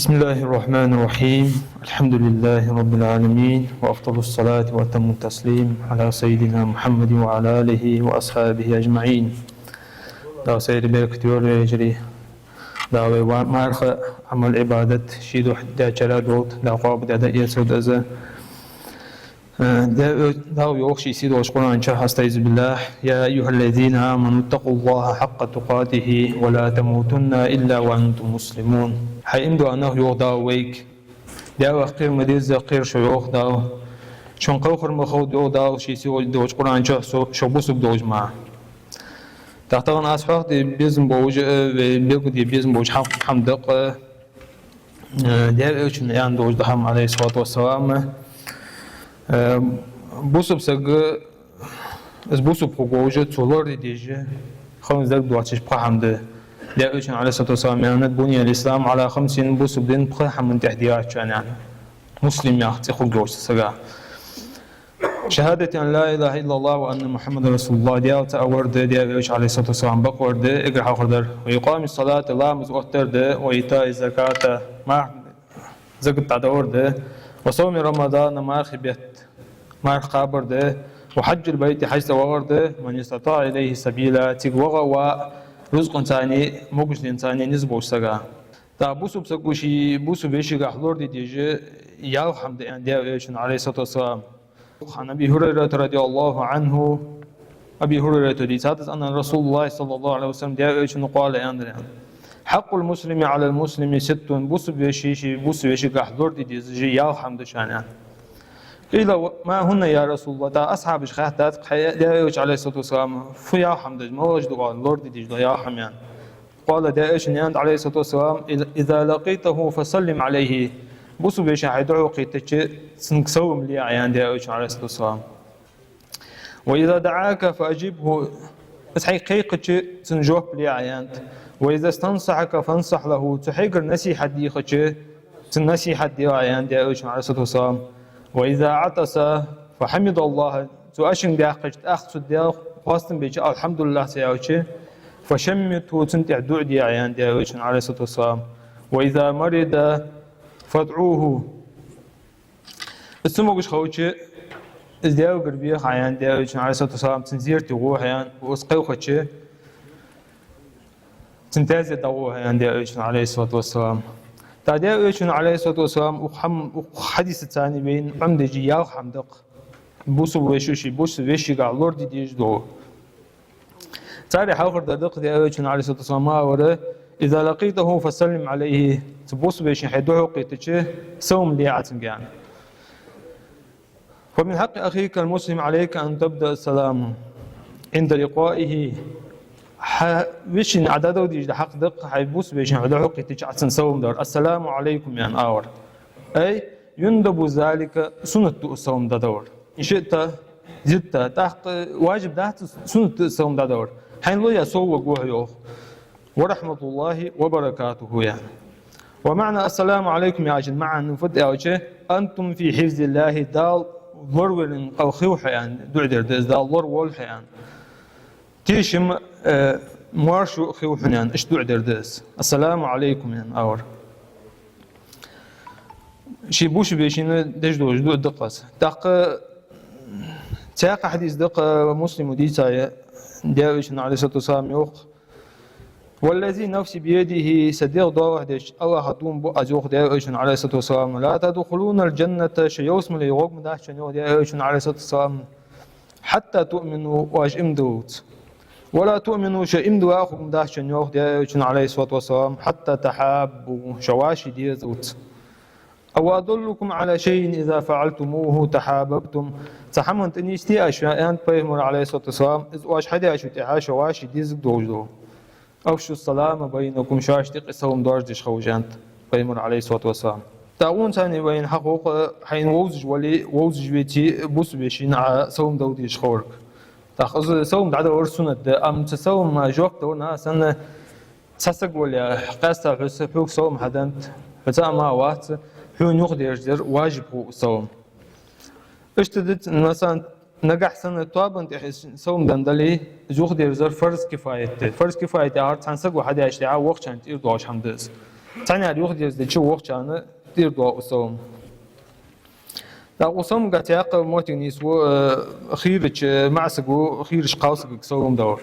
بسم الله الرحمن الرحيم. الحمد لله رب العالمين، وأفضل الصلاة وأتم التسليم على سيدنا محمد وعلى آله وأصحابه أجمعين. دعوة سيد بيركتور يجري دعوة مارخ عمل عبادة شيدو حتى جلادوت دعوة قابد أداء يسود أزا دعوة يوخشي سيدو وشقنا شرح استعيذ بالله. يا أيها الذين آمنوا اتقوا الله حق تقاته ولا تموتن إلا وأنتم مسلمون. حي إمدو أنه يوغداو ويك دعوة خير مديز خير شو يوغداو شون قوخر مخود يوغداو شي سيدو دوش قرآن شو بوسب دوج معه تحتاج أصحاب دي بيزم بوج بيقول دي بيزم بوج حمدق ده إيش يعني دوج دهم عليه الصلاة والسلام بوسب سج بوسب بوجه تولر ديجه خمس دق دواتش بقى حمد ده إيش عليه الصلاة والسلام يعني بني الإسلام على 50 بوسب دين بقى حمد تحديات يعني مسلم يعطي خو جوش سجا شهادة أن لا إله إلا الله وأن محمد رسول الله ديال تأورد ديال إيش عليه الصلاة والسلام بقورد إجرح خردر ويقام الصلاة الله مزقتر وإيتاء الزكاة ما زكاة تعورد وصوم رمضان ما خبيت ما قابر وحج البيت حج تورد من يستطاع إليه سبيلا تقوى ورزق ثاني موجز ثاني نسبة سجا تابوسو بسقوشي بوسو بيشي قحلور ديجي ياو حمد أن ديال إيش عليه الصلاة والسلام. عن أبي هريرة رضي الله عنه أبي هريرة ديساتس أن رسول الله صلى الله عليه وسلم ديال قال أندري حق المسلم على المسلم ست بوس بيشي قحضور ديزجي ياو حمد شانان قيل ما هن يا رسول الله تا أصحاب شخاتات ديال عليه الصلاة والسلام فيا حمد ما وجد قال لورد ديج يا حميان قال ديال عليه الصلاة والسلام إذا لقيته فسلم عليه بوسو بيشا حيدعو قيتك سنكسوم لي عيان دي أوش عليه الصلاة والسلام. وإذا دعاك فأجبه بس حيقيقك سنجوب لي عيان. وإذا استنصحك فانصح له تحيقر نسيحة دي خك تنسيحة دي عيان دي أوش عليه الصلاة والسلام. وإذا عطس فحمد الله تؤشن بيحقك تأخذ دي خاصة بيش الحمد لله سيأوش فشمته تنتع دعو دي عيان دي أوش عليه الصلاة والسلام. وإذا مرض فادعوه السموش خوتشي ازدياو قربيه عيان ديال عليه الصلاة والسلام تنزير تغوه عيان واسقيو خوتشي تنتازي دغوه عيان ديال عليه الصلاة والسلام. تا ديال عليه الصلاة والسلام وحديث الثاني بين عمد جياو حمدق بوسو ويشوشي بوسو ويشي قاع لورد ديج دو تاري حاخر دقيق ديال عليه الصلاة والسلام ما وره إذا لقيته فسلم عليه تبوس بيش حيدعو قيتك سوم لي عتنقان. ومن حق أخيك المسلم عليك أن تبدأ السلام عند لقائه ويش عدده ديج حق دق حيبوس بيش حيدعو قيتك عتن سوم دار السلام عليكم يعني آور أي يندب ذلك سنة السوم دور إن شئت زدت تحق واجب ده سنة السوم دور حين لو يسوق وحيوه ورحمة الله وبركاته يعني. ومعنى السلام عليكم يا جماعة نفد أنتم في حفظ الله دال ورول أو خوح يعني دعدر دال ورول يعني تيشم مارشو خوح يعني إيش دعدر دس السلام عليكم يعني أور شي بوش بيشين دجدوج دو دقة دق تاق حديث دقة مسلم وديتايا داوش عليه الصلاة والسلام يوخ والذي نفسي بيده صديق ضوح ديش الله هتوم بو أزوخ داوش عليه الصلاة والسلام لا تدخلون الجنة شيوس من يوغ مداش شنو داوش عليه الصلاة والسلام حتى تؤمنوا واش امدوت ولا تؤمنوا شئمدوا أخو مداش شنو داوش عليه الصلاة والسلام حتى تحابوا شواشي ديزوت أو أدلكم على شيء إذا فعلتموه تحاببتم تحمنت إنيستي أشياء أنت بيهمر عليه الصلاة والسلام إذ واش حدا أشوت إعاشة واشي ديزك دوجدو أفشوا السلام بينكم شاش تقسهم دارجش خوجانت بيمر عليه الصلاة والسلام. تعاون ثاني بين حقوق حين ووزج ولي ووزج بيتي بوس بيشين على سوم دوديش خورك. تأخذ سوم بعد ورسونة أم تسوم جوك دورنا سنة تسق ولا قاسة حسبوك سوم حدنت فتاة ما وقت حون يقدر يجدر واجب هو سوم. اشتدت مثلا نجح سنة طابن سوم دندلي زوج دير فرض كفاية فرض كفاية عارض تنسق واحد يشتعى وقت عند إردوش حمدس تاني على وقت يزد شو وقت أنا دير دعاء الصوم. الصوم قاعد يعقب موت النسوة خيرش معسق خيرش قاصق صوم دور.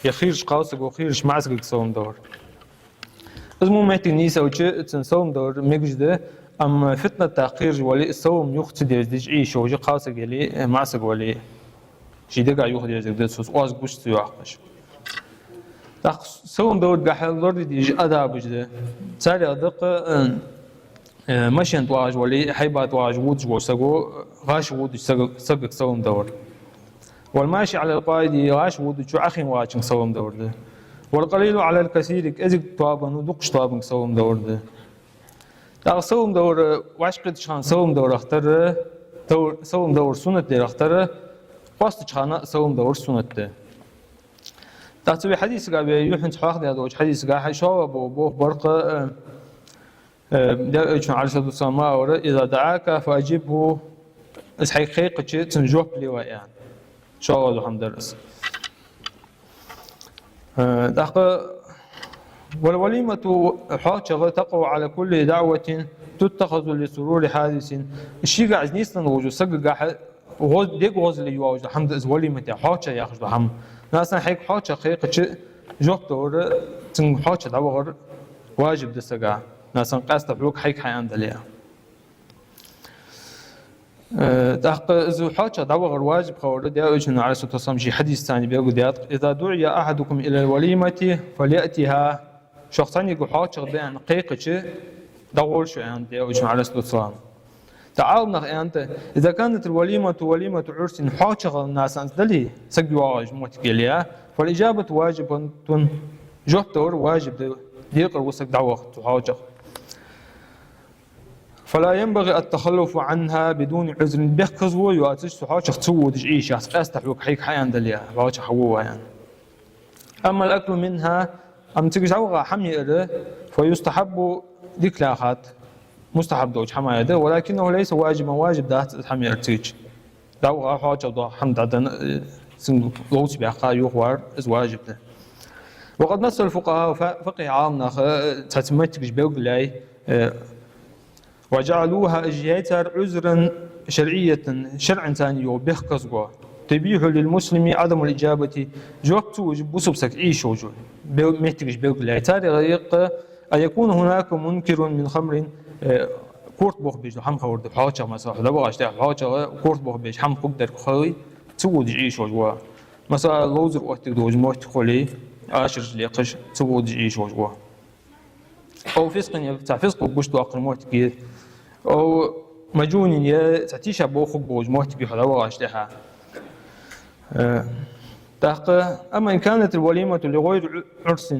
يا خيرش قاصق وخيرش معسق صوم دور. بس مو مهتي النساء وجه تنصوم دور مجد أم فتنة تأخير ولي الصوم يقصد يزدج إيش وجه قاصق يلي معسق ولي شي دقع يوخد يزدج سوس واز قش سياقش. صوم دور قحل لورد ديج أدا بجده. ساري أدق مشين تواج ولي حيبات واج وودج وسقو غاش وودج سقق صوم دور. والماشي على القايد غاش وودج شو أخي واج صوم دور ده. والقليل على الكثير إذا طابن ودقش طابن صوم دور ده. صوم دور واش قد شان صوم دور اختر صوم دور سنة دير اختر قاست شان صوم دور سنة ده. تحسب حديث قال يوحنا صحاح ده دوج حديث قال شو بو برق ده شو على سد السماء إذا دعاك فأجبه حقيقة شيء تنجوب لي يعني شو الله هم درس. والوليمة حاجة تقع على كل دعوة تتخذ لسرور حادث الشيء قاعد نيستن وجو سق قاعد وغوز ديك غوز اللي يواجه الحمد لله وليمة حاجة ياخذ الحمد ناسا حيك حاجة حقيقة شيء جوب دور تن حاجة دعوة واجب دسقا ناسا قاست بلوك حيك حيان دليا تحق إذا حاجة دعوة واجب خور ده أجن على سطح صمشي حديث ثاني بيقول ديات إذا دعي أحدكم إلى الوليمة فليأتها شخصان يقول حاجة بين حقيقة دور شو يعني أجن على سطح صام تعاوننا أنت إذا كانت الوليمة وليمة عرس حاجة الناس أنت دلي سجوا واجب متكليا فالإجابة واجب تن جهتور واجب ديقر وسق دعوة حاجة فلا ينبغي التخلف عنها بدون عذر بيخزو يواتش حاجة تسوي تجيش أستحوك حيك حيان دليا واجه حووها يعني أما الأكل منها أم تجعوها حمي فيستحب ذكلاخات مستحب دوج حماية ده ولكنه ليس واجبا واجب ده حمي ارتيج دعوها حاجة ده حمد عدن لوش بيحقا يوخوار إز واجب ده وقد نص الفقهاء فقه عامنا تتمتك بيوق لاي وجعلوها اجياتر عذرا شرعا ثاني بيخكزوا تبيح للمسلم عدم الإجابة جوبت وجب سبسك إيش وجو محتاج بيوق لاي تاري غيق أن يكون هناك منكر من خمر كورت بوخ بيج حم خورد حاجة مثلا لا بغاش تاع حاجة كورت بوخ بيج حم قدر خوي تسود يعيش وجوا مثلا لوزر وقت دوج موت خلي عاشر ليقش تسود يعيش وجوا أو فسق يفتح فسق بوش تواقر موت كير أو مجون تعتيش بوخ بوج موت كير لا بغاش تاعها أما إن كانت الوليمة لغير عرس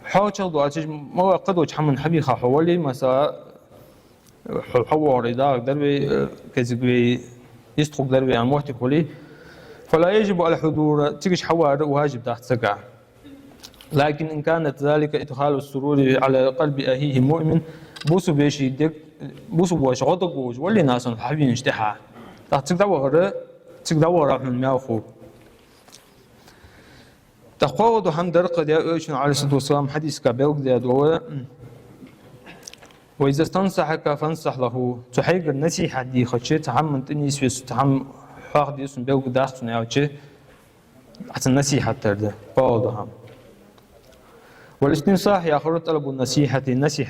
حاجة ضاعتش ما قدوش حمن حبيخة حوالي مساء حوار إدارة دربي كذبي يستخدم دربي عن موت خلي فلا يجب على الحضور تيجي حوار واجب تحت سقع لكن إن كانت ذلك إدخال السرور على قلب أخيه مؤمن بوسو بيشي دك بوسو بوش غضب وش واللي ناس حابين يشتحى تحت تقدر من ماخو تقاوض هم درق ديا أيشن عليه الصلاة والسلام حديث كبيوك ديا دوا وإذا استنصحك فانصح له تحيق النصيحة دي خشية تعمل تنيس في تعمل حاق دي اسم بيوك داخل نياوتشي حتى النصيحة ترده قاوض هم والاستنصاح يأخر طلب النصيحة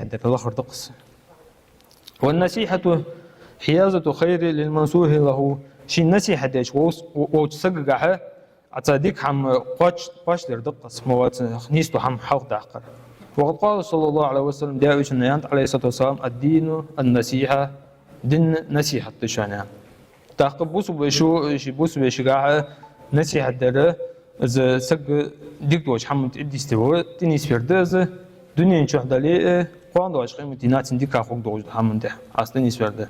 دك الأخر تقص والنصيحة حيازة خير للمنصوح له شي النصيحة ديش وتسققها أتصدق حم قاش دقص موات نيستو حم حوق دعقر وقد قال صلى الله عليه وسلم داوش النيانت عليه الصلاة والسلام الدين النصيحة دين نصيحة تشانيان تعقب بوسو بيشو شي بوسو بيشقاها نصيحة داره إذا سق ديك دوش حم تدي استوى تنيس فردازة دنيا نشوح دليل قوان دوش قيمة دينات ديك أخوك دوش حم ده أصلا تنيس فرده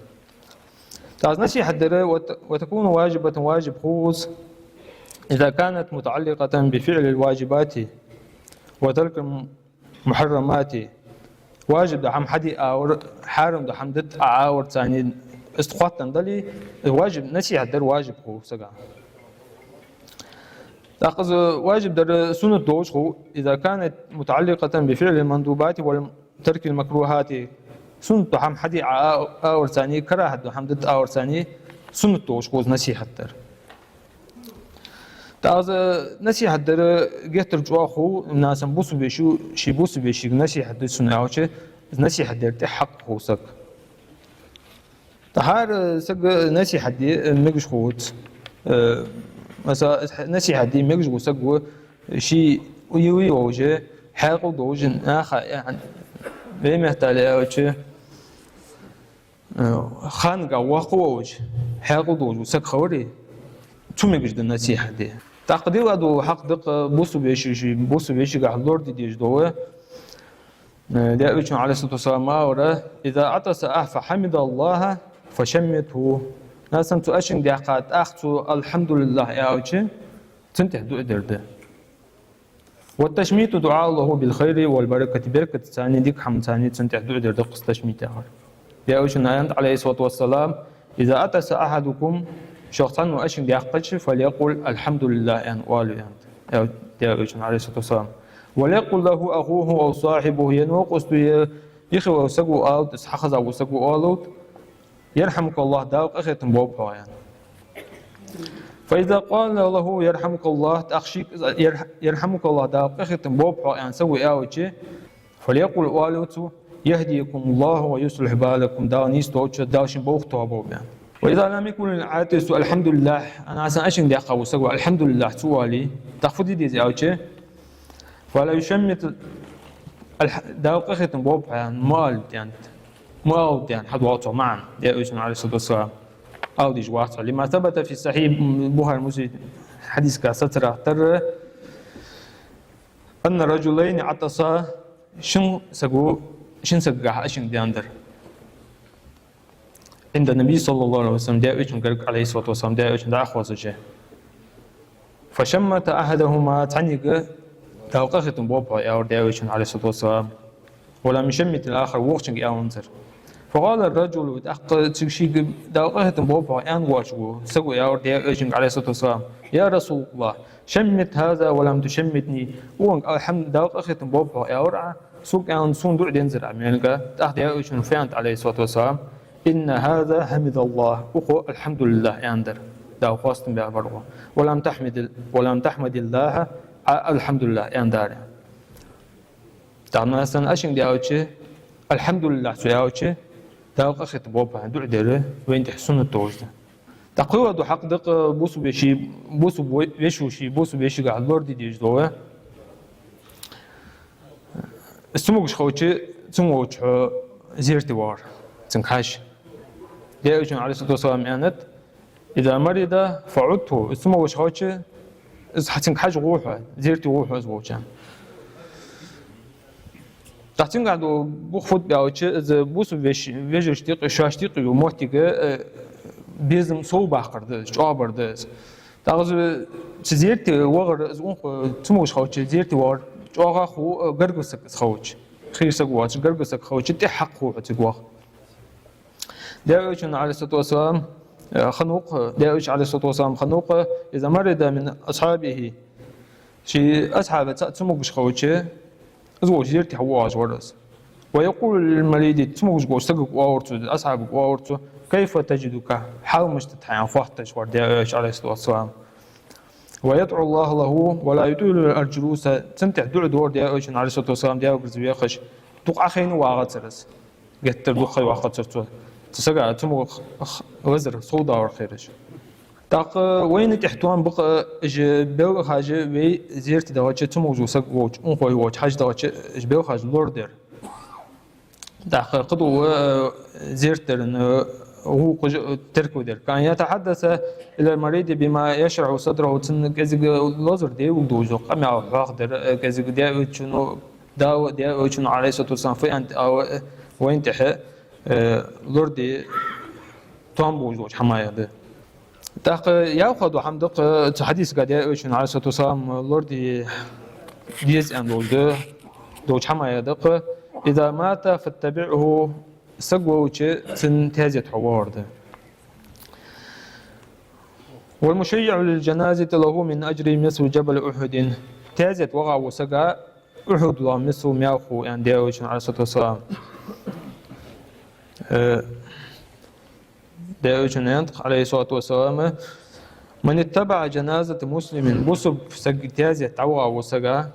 تعز نصيحة داره وتكون واجب خوص إذا كانت متعلقة بفعل الواجبات وترك المحرمات واجب ده حم حدي أور حارم ده حم دت أور ثاني استخوات تندلي واجب نصيحة در واجب هو سجع تأخذ واجب در سنة دوش هو إذا كانت متعلقة بفعل المندوبات ترك المكروهات سنة هم حدي آور ثاني كراهة حمدت آور ثاني سنة توش قوز نصيحة در تاز نصيحة در جهتر جواخو ناس بوس بيشو شي بوس بيشي نصيحة در سنة أوش نصيحة در تحق خوسك تهار سق نصيحة دي مجش خوت مثلا نصيحة دي مجش خوسك شي ويوي وجه حاقو دوجن آخر يعني بمحتاج أوش خانقة وقوج حاقو دوج سق خوري شو مجش در نصيحة دي تقدير أدو حق دق بوسو بيشي بوسو بيشي قاعد لورد ديج دوه ده أبيشون عليه الصلاة والسلام أورا إذا عطس فحمد الله فشمته ناس أنتو أشين دقات أختو الحمد لله يا أوجي تنتهي دو درده والتشميت دعاء الله بالخير والبركة بركة ثاني ديك حمد ثاني تنتهي دو درده قص تشميت آخر ده أبيشون عليه الصلاة والسلام إذا عطس أحدكم شخصا وأشين دقاتش فليقول الحمد لله يعني والو يعني ده أبيشون عليه الصلاة والسلام وليقل له أخوه أو صاحبه ينوقس يخي وسقو أوت إسحاخذ أو سقو أولوت يرحمك الله داوق أخي تنبوبها يعني فإذا قال له يرحمك الله تأخشيك يرحمك الله داوق أخي تنبوبها يعني سوي أوتشي فليقل أولوت يهديكم الله ويصلح بالكم داو نيستوتش داوشن بوختها بوب يعني وإذا لم يكن العاتس الحمد لله أنا أصلا أشن دقة وسقو الحمد لله سوالي تخفضي دي أوتشي فلا يشمت داوق أخي تنبوبها يعني مال يعني حد واطع معا يا أيها عليه الصلاة والسلام أو دي جواطع لما ثبت في صحيح بوهر مسلم حديث كاسترة تر أن رجلين عطسا شن سقع أشن دياندر عند النبي صلى الله عليه وسلم دا أيها عليه الصلاة والسلام دا أيها دا أخوة سجاه فشمت أحدهما تعنيق داوق أخي تنبوبها يا دا أيها عليه الصلاة والسلام ولم يشمت الآخر وقتك يا أنزر فقال الرجل تكشي داوقه تنبوبها أن واجبه سقوا يا أردي أجنك عليه الصلاة والسلام يا رسول الله شمت هذا ولم تشمتني وان الحمد داوقه تنبوبها يا أرعى سوق أن سون دور دينزر عمينك تأخذ يا أجن فيانت عليه الصلاة والسلام إن هذا حمد الله وقو الحمد لله يندر داوقه استنبع برغه ولم تحمد الله الحمد لله يندر تعمل أصلا أشين دي أوتشي الحمد لله سوي أوتشي داوق أخي تبوبها عندو عدله وين تحسن التوجد تقوى دو حق دق بوسو بيشي قاعد لورد دي جدوه استموش خوتشي تموش زيرتي وار تنكاش دي أوتشي عليه الصلاة والسلام يانت إذا مرض فعدته استموش خوتشي تنكاش روحه زيرتي روحه زوجان تحتين قاعدو بخفض بأوتش إذا بوسو بيجرش تيق إشاش تيق يوموتيك بيزم صوب آخر شعبر دز تاغز تزيرتي وغر زون تموش خوتش زيرتي وغر شعغا خو قرقسك خوتش خير سقواتش قرقسك خوتش تحق خو تقوى داوش عليه الصلاة والسلام خنوق داوش عليه الصلاة والسلام خنوق إذا مرض من أصحابه شي أصحاب تموش خوتش زوج زيرتي حواج ورس ويقول للمريض تموج جو سقق واورتو أصحابك واورتو كيف تجدك حال مش تتحيان فاحتش ورديش عليه الصلاة والسلام ويدعو الله له ولا يطول الجلوس تنتع دعو دور ديش عليه الصلاة والسلام ديال برزبيخش تقع خين واغترس قلت دوخي واغترتو تسقع تمو غزر صودا ورخيرش تاق وين تحتوان بقى بيو حاجة بي زيرت دواجة تموجو سق ووج أنقوي ووج حاجة دواجة بيو حاجة لوردر تاق قدو زيرت إنه هو تركو در كان يتحدث إلى المريض بما يشرع صدره تن كذا لازر دي ودوجو قام يعقدر كذا دي وشنو داو دي وشنو عليه الصلاة والسلام في أنت أو وين تح لوردي توامبوجو حماية ده تاق ياخذ حمدق حديث قد يشن عليه الصلاة والسلام لوردي ديز أن لولده دوج حما يدق إذا مات فاتبعه سقوه تنتهزت حوارده والمشيع للجنازة له من أجر مثل جبل أحد تهزت وغا وسقا أحد الله مسو مياخو يعني داوش عليه الصلاة والسلام داوش ينطق عليه الصلاة والسلام من اتبع جنازة مسلم بصب سجتازة تعوى وسجا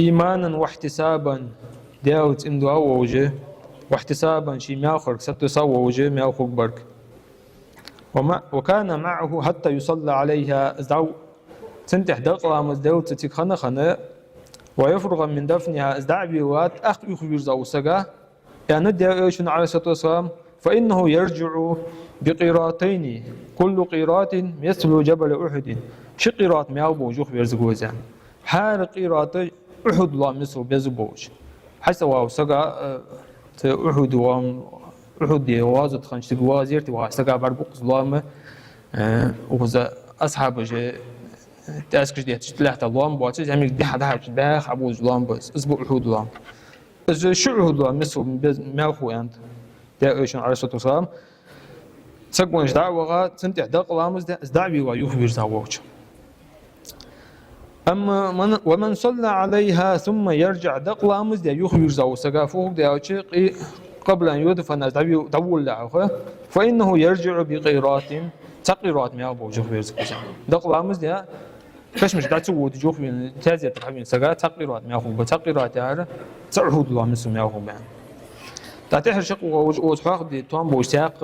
إيمانا واحتسابا داوت إندو وجه واحتسابا شي مياخر ستسوى وجه مياخر برك وكان معه حتى يصلى عليها زو تنتح دقلا مزدوت تتخنا خنا ويفرغ من دفنها ازدعبيوات أخ يخبر زو سجا يعني داوش عليه الصلاة والسلام فإنه يرجع بقيراتين كل قيرات مثل جبل أحد شي قيرات ميابو جوخ بيرزقوزان حال قيرات أحد الله مثل بيزبوش حتى واو سقا أحد وام أحد وازت خنشت وازيرت واسقا بربق ظلام وذا أصحاب جه تأسكش ديت تلات ظلام بواتش هم دي حدا باخ أبو ظلام بس أسبوع أحد ظلام شو أحد الله مثل مياخو أنت داوش عليه الصلاة والسلام سقونش دعوة تنتح دق لامز دعبي ويخبر زوج أما ومن صلى عليها ثم يرجع دق لامز يخبر زوج سقافوه داوشي قبل أن يدفن دعبي دول له فإنه يرجع بقيرات تقيرات ما أبو يخبر زوج دق لامز ده كش مش دعتو وتجوف من تازية تحبين سقا تقيرات ما أخو بتقيرات هذا تعهد الله مسلم يا أخو بان تعتحر شق وتحاق دي توم بوساق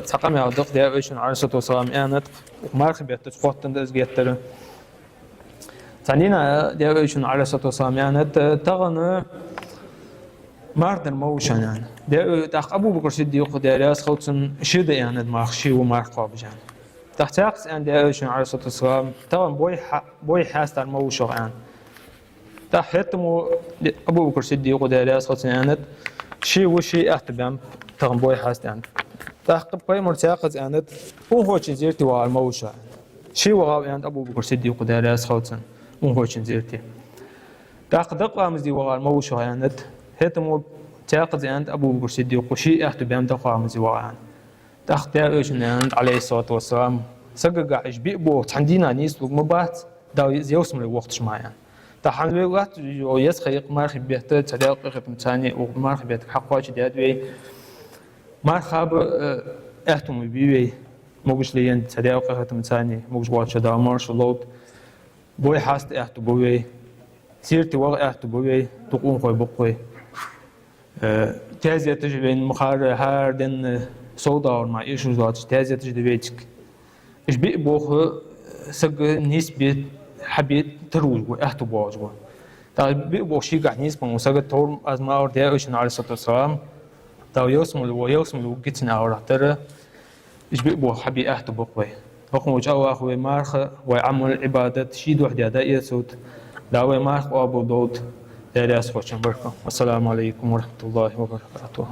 تقام يا دق داوش عليه الصلاة والسلام أنت ومارخ بيت تفوت تندز جيتر ثانينا داوش عليه الصلاة والسلام أنت تغنى ماردن موشن يعني داو تاق أبو بكر الصديق داراس خوتن شد يعني ماخشي ومارخ قابج يعني تحتاقس أن داوش عليه الصلاة والسلام طبعا بوي حاستر موشر يعني تحتمو أبو بكر الصديق داراس خوتن أنت شي وشي احتبام تغم بوي حاستان تحقب قوي مرتاقز أنت هو زيرتي والموشا شي وغاو أنت أبو بكر الصديق داراس خوتن هو زيرتي تحقق قامز دي وغا الموشا أنت هتمو تاقز أنت أبو بكر الصديق وشي احتبام تقامز وغا تحتاج أنت عليه الصلاة والسلام سقق إجبئ بو تحندينا نيس ومبات داو يوسم الوقت معايا تحن الوقت يسخيق مارخ بيت تداق ختم ثاني ومارخ بيت حقواش دادوي مارخاب اهتم بيوي موجش لين تداق ختم ثاني موجش واتش دا مارش لود بوي حاست اهتم بوي سيرتي وغ اهتم بوي تقوم خوي بقوي تازية تجبين مخار هاردن صودا مع ايش وزات تازية تجدبيتك ايش بيقبوخ سق نسبة حبيت تروج وأهتو بواجوا. طيب بيبوشي قاعد نسبة مساقط تور از ما أور داوش عليه الصلاة والسلام. طيب يوسم جتنا أور ترى إيش بيبو حبي أهتو بقوي. وقم وجاوا أخوي مارخ ويعمل عبادة شيد وحدة داية سود. داوي مارخ وأبو دود داية سوتشن بركة. والسلام عليكم ورحمة الله وبركاته.